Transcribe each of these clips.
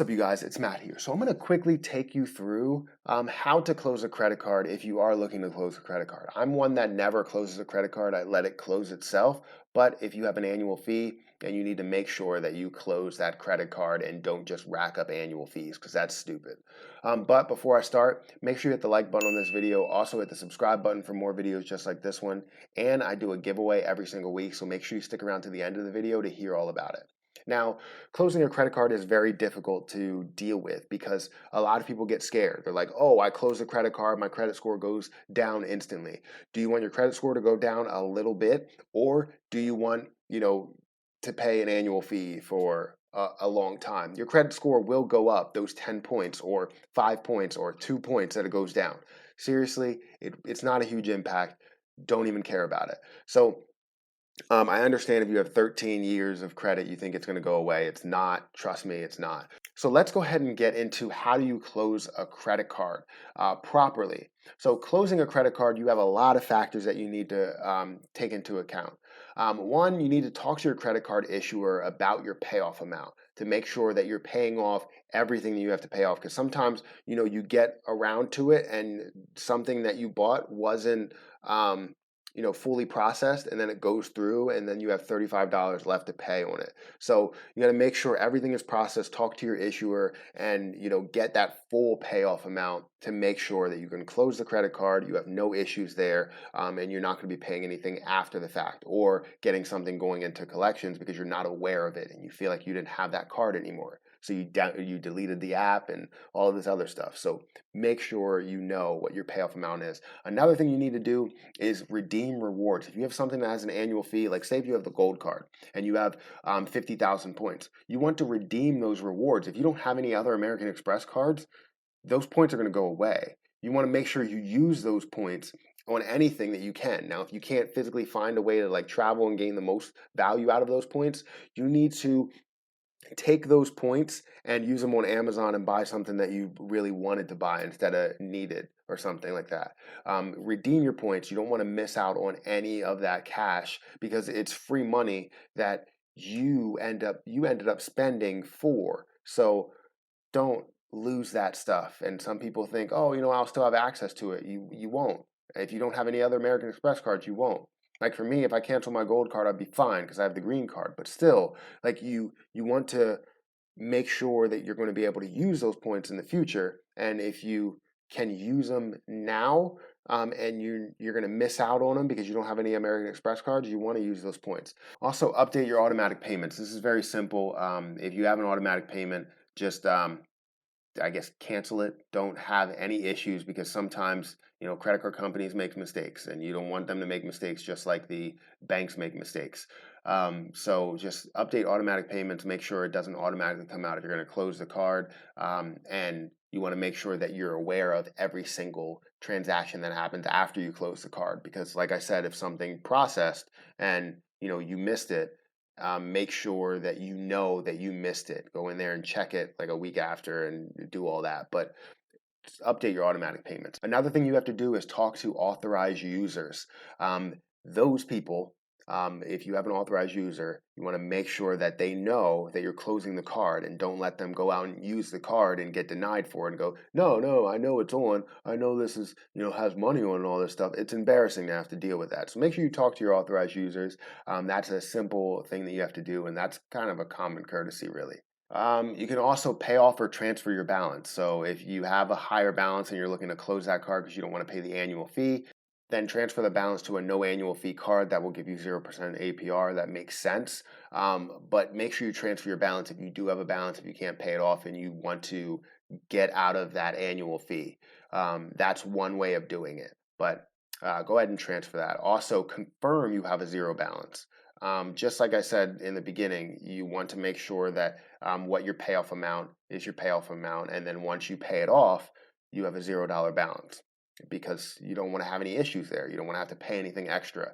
up, you guys? It's Matt here. So I'm going to quickly take you through how to close a credit card if you are looking to close a credit card. I'm one that never closes a credit card. I let it close itself. But if you have an annual fee, then you need to make sure that you close that credit card and don't just rack up annual fees because that's stupid. But before I start, make sure you hit the like button on this video. Also hit the subscribe button for more videos just like this one. And I do a giveaway every single week, so make sure you stick around to the end of the video to hear all about it. Now, closing a credit card is very difficult to deal with because a lot of people get scared. They're like, oh, I close a credit card, my credit score goes down instantly. Do you want your credit score to go down a little bit, or do you want, to pay an annual fee for a long time? Your credit score will go up those 10 points or 5 points or 2 points that it goes down. Seriously, it's not a huge impact. Don't even care about it. So I understand if you have 13 years of credit, you think it's going to go away. It's not. Trust me, it's not. So let's go ahead and get into how do you close a credit card properly. So closing a credit card, you have a lot of factors that you need to take into account. One, you need to talk to your credit card issuer about your payoff amount to make sure that you're paying off everything that you have to pay off. Because sometimes, you get around to it and something that you bought wasn't fully processed, and then it goes through and then you have $35 left to pay on it. So you got to make sure everything is processed, talk to your issuer, and get that full payoff amount to make sure that you can close the credit card, you have no issues there, and you're not going to be paying anything after the fact or getting something going into collections because you're not aware of it and you feel like you didn't have that card anymore. So you deleted the app and all of this other stuff. So make sure you know what your payoff amount is. Another thing you need to do is redeem rewards. If you have something that has an annual fee, like say if you have the gold card and you have 50,000 points, you want to redeem those rewards. If you don't have any other American Express cards, those points are going to go away. You want to make sure you use those points on anything that you can. Now, if you can't physically find a way to like travel and gain the most value out of those points, you need to take those points and use them on Amazon and buy something that you really wanted to buy instead of needed or something like that. Redeem your points. You don't want to miss out on any of that cash because it's free money that you ended up spending for. So don't lose that stuff. And some people think, oh, I'll still have access to it. You won't. If you don't have any other American Express cards, you won't. Like for me, if I cancel my gold card, I'd be fine because I have the green card. But still, like you want to make sure that you're going to be able to use those points in the future. And if you can use them now, and you're going to miss out on them because you don't have any American Express cards, you want to use those points. Also, update your automatic payments. This is very simple. If you have an automatic payment, just I guess cancel it. Don't have any issues because sometimes credit card companies make mistakes, and you don't want them to make mistakes just like the banks make mistakes. So just update automatic payments. Make sure it doesn't automatically come out if you're going to close the card, and you want to make sure that you're aware of every single transaction that happens after you close the card. Because, like I said, if something processed and you missed it, make sure that you know that you missed it. Go in there and check it like a week after and do all that. But just update your automatic payments. Another thing you have to do is talk to authorized users. Those people, if you have an authorized user, you want to make sure that they know that you're closing the card and don't let them go out and use the card and get denied for it and go, no, I know it's on. I know this is, has money on and all this stuff. It's embarrassing to have to deal with that. So make sure you talk to your authorized users. That's a simple thing that you have to do, and that's kind of a common courtesy, really. You can also pay off or transfer your balance. So if you have a higher balance and you're looking to close that card because you don't want to pay the annual fee, then transfer the balance to a no annual fee card that will give you 0% APR. That makes sense. But make sure you transfer your balance if you do have a balance, if you can't pay it off and you want to get out of that annual fee. That's one way of doing it. But go ahead and transfer that. Also, confirm you have a zero balance. Just like I said in the beginning, you want to make sure that what your payoff amount is your payoff amount. And then once you pay it off, you have a $0 balance because you don't want to have any issues there. You don't want to have to pay anything extra.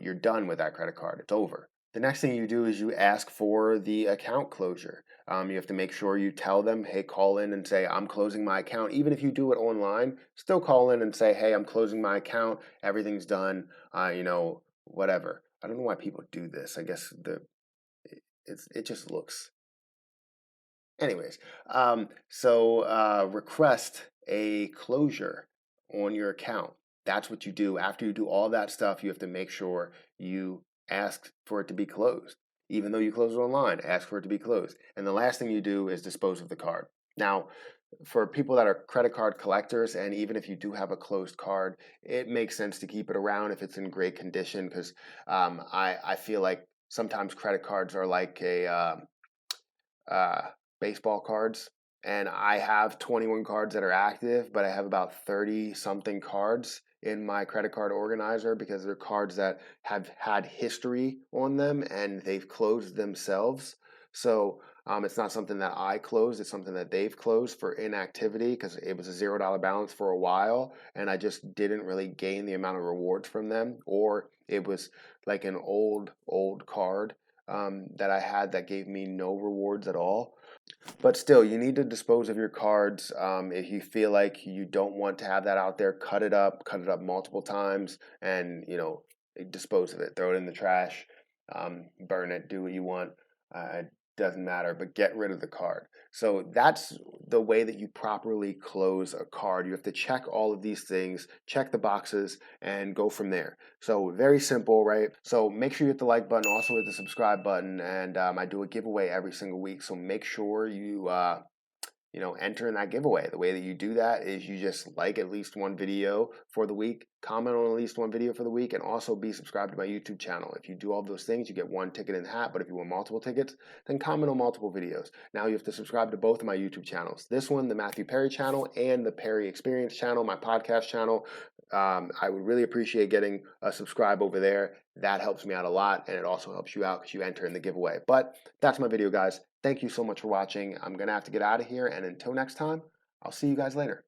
You're done with that credit card. It's over. The next thing you do is you ask for the account closure. You have to make sure you tell them, hey, call in and say, I'm closing my account. Even if you do it online, still call in and say, hey, I'm closing my account. Everything's done, whatever. I don't know why people do this. I guess it just looks Anyways, request a closure on your account. That's what you do. After you do all that stuff, you have to make sure you ask for it to be closed. Even though you close it online, ask for it to be closed. And the last thing you do is dispose of the card. Now, for people that are credit card collectors, and even if you do have a closed card, it makes sense to keep it around if it's in great condition, because I feel like sometimes credit cards are like a uh, baseball cards, and I have 21 cards that are active, but I have about 30 something cards in my credit card organizer because they're cards that have had history on them and they've closed themselves. So it's not something that I closed, it's something that they've closed for inactivity because it was a $0 balance for a while and I just didn't really gain the amount of rewards from them, or it was like an old card that I had that gave me no rewards at all. But still, you need to dispose of your cards. If you feel like you don't want to have that out there, cut it up multiple times, and dispose of it. Throw it in the trash, burn it, do what you want. It doesn't matter, but get rid of the card. So that's the way that you properly close a card. You have to check all of these things, check the boxes, and go from there. So very simple, right? So make sure you hit the like button, also hit the subscribe button, and I do a giveaway every single week. So make sure you enter in that giveaway. The way that you do that is you just like at least one video for the week, comment on at least one video for the week, and also be subscribed to my YouTube channel. If you do all those things, you get one ticket in the hat, but if you want multiple tickets, then comment on multiple videos. Now you have to subscribe to both of my YouTube channels. This one, the Matthew Perry channel, and the Perry Experience channel, my podcast channel. I would really appreciate getting a subscribe over there. That helps me out a lot, and it also helps you out because you enter in the giveaway. But that's my video, guys. Thank you so much for watching. I'm going to have to get out of here, and until next time, I'll see you guys later.